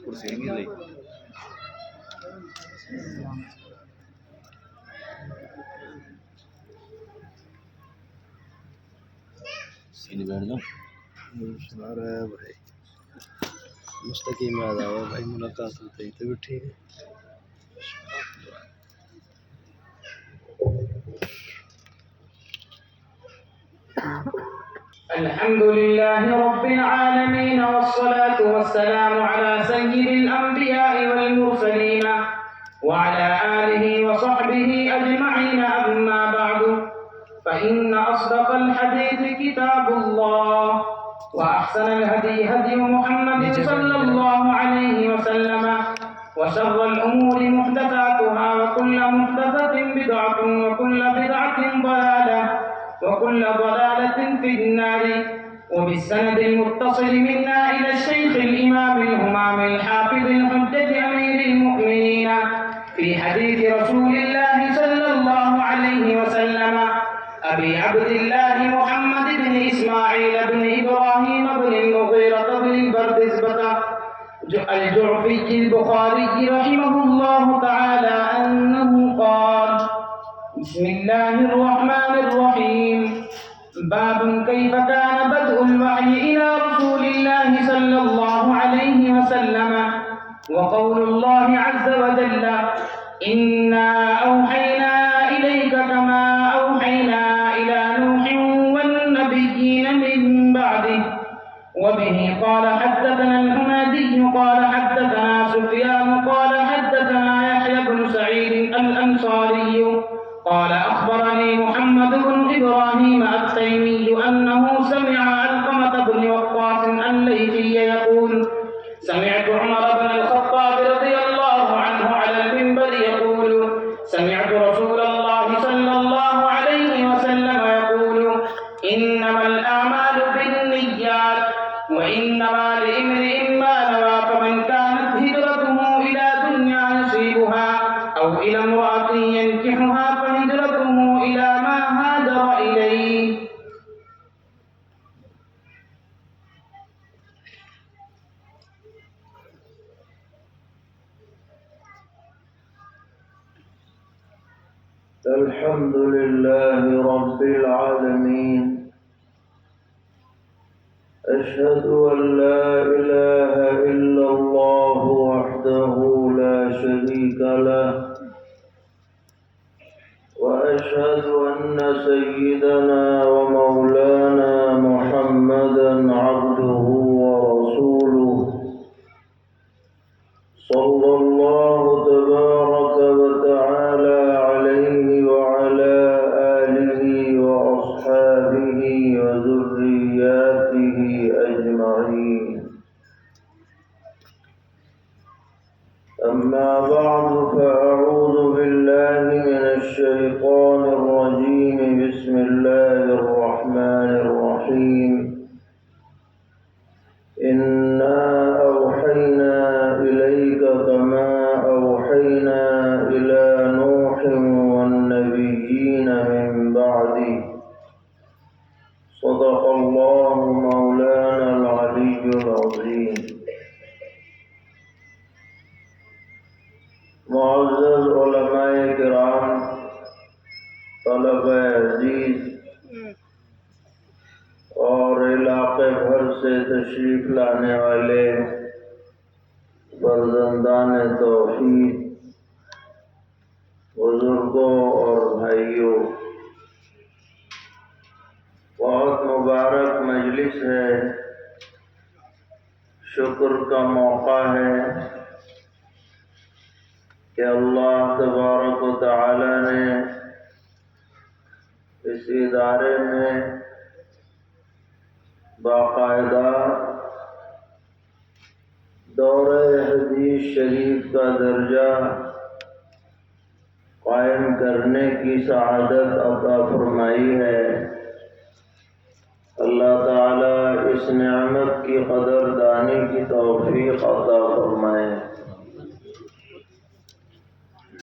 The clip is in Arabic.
कुर्सी नहीं रही। सीन बैठ जाओ। सुना रहा है भाई, मुस्तकीम याद आया भाई, मुलाकात होती तो भी ठीक है। الحمد لله رب العالمين والصلاة والسلام على سيد الأنبياء والمرسلين وعلى آله وصحبه أجمعين. أما بعد، فإن أصدق الحديث كتاب الله، وأحسن الهدي هدي محمد صلى الله عليه وسلم، وشر الأمور محدثاتها، وكل محدثة بدعة، وكل بدعة ضلالة، وكل ضلالة في النار. وبالسند المتصل منا إلى الشيخ الإمام الهمام الحافظ الحجة أمير المؤمنين في حديث رسول الله صلى الله عليه وسلم أبي عبد الله محمد بن إسماعيل بن إبراهيم بن المغيرة بن البردزبة الجعفي البخاري رحمه الله تعالى أنه قال: بسم الله الرحمن الرحيم. باب كيف كان بدء الوحي إلى رسول الله صلى الله عليه وسلم. وقول الله عز وجل: إنا أوحينا إليك كما أوحينا إلى نوح والنبيين من بعده. وبه قال حدثنا الحميدي قال حدثنا سفيان قال حدثنا يحيى بن سعيد الأنصاري قال أخبرني محمد بن إبراهيم التيمي أنه سمع علقمة بن وقاص الليثي يقول: سمعت عمر بن الخطاب رضي الله عنه على المنبر يقول: سمعت رسول الله صلى الله عليه وسلم يقول: إنما الأعمال بالنيات، وإنما لامرئ ما نوى، فمن كانت هجرته إلى دنيا يصيبها أو إلى امرأة ينكحها فهجرته إلى ما هاجر إليه. الحمد لله رب العالمين. أشهد أن لا إله إلا الله وحده لا شريك له، وأشهد أن سيدنا ومولانا محمدا عبده ورسوله، صلى الله تبارك وتعالى عليه وعلى آله وأصحابه وذرياته أجمعين. أما بعد، فأعوذ بالله من الشيطان الرجيم. بسم الله الرحمن الرحيم. إنا أوحينا إليك كما أوحينا إلى نوح والنبيين من بعده. صدق الله مولانا العلي العظيم. معزز علماء کرام، طلبہ عزیز اور علاقے بھر سے تشریف لانے والے فرزندان توحید، بزرگوں اور بھائیوں، بہت مبارک مجلس ہے، شکر کا موقع ہے کہ اللہ تبارک و تعالی نے اس ادارے میں باقاعدہ دورہ حدیث شریف کا درجہ قائم کرنے کی سعادت عطا فرمائی ہے۔ اللہ تعالی اس نعمت کی قدردانی کی توفیق عطا فرمائے۔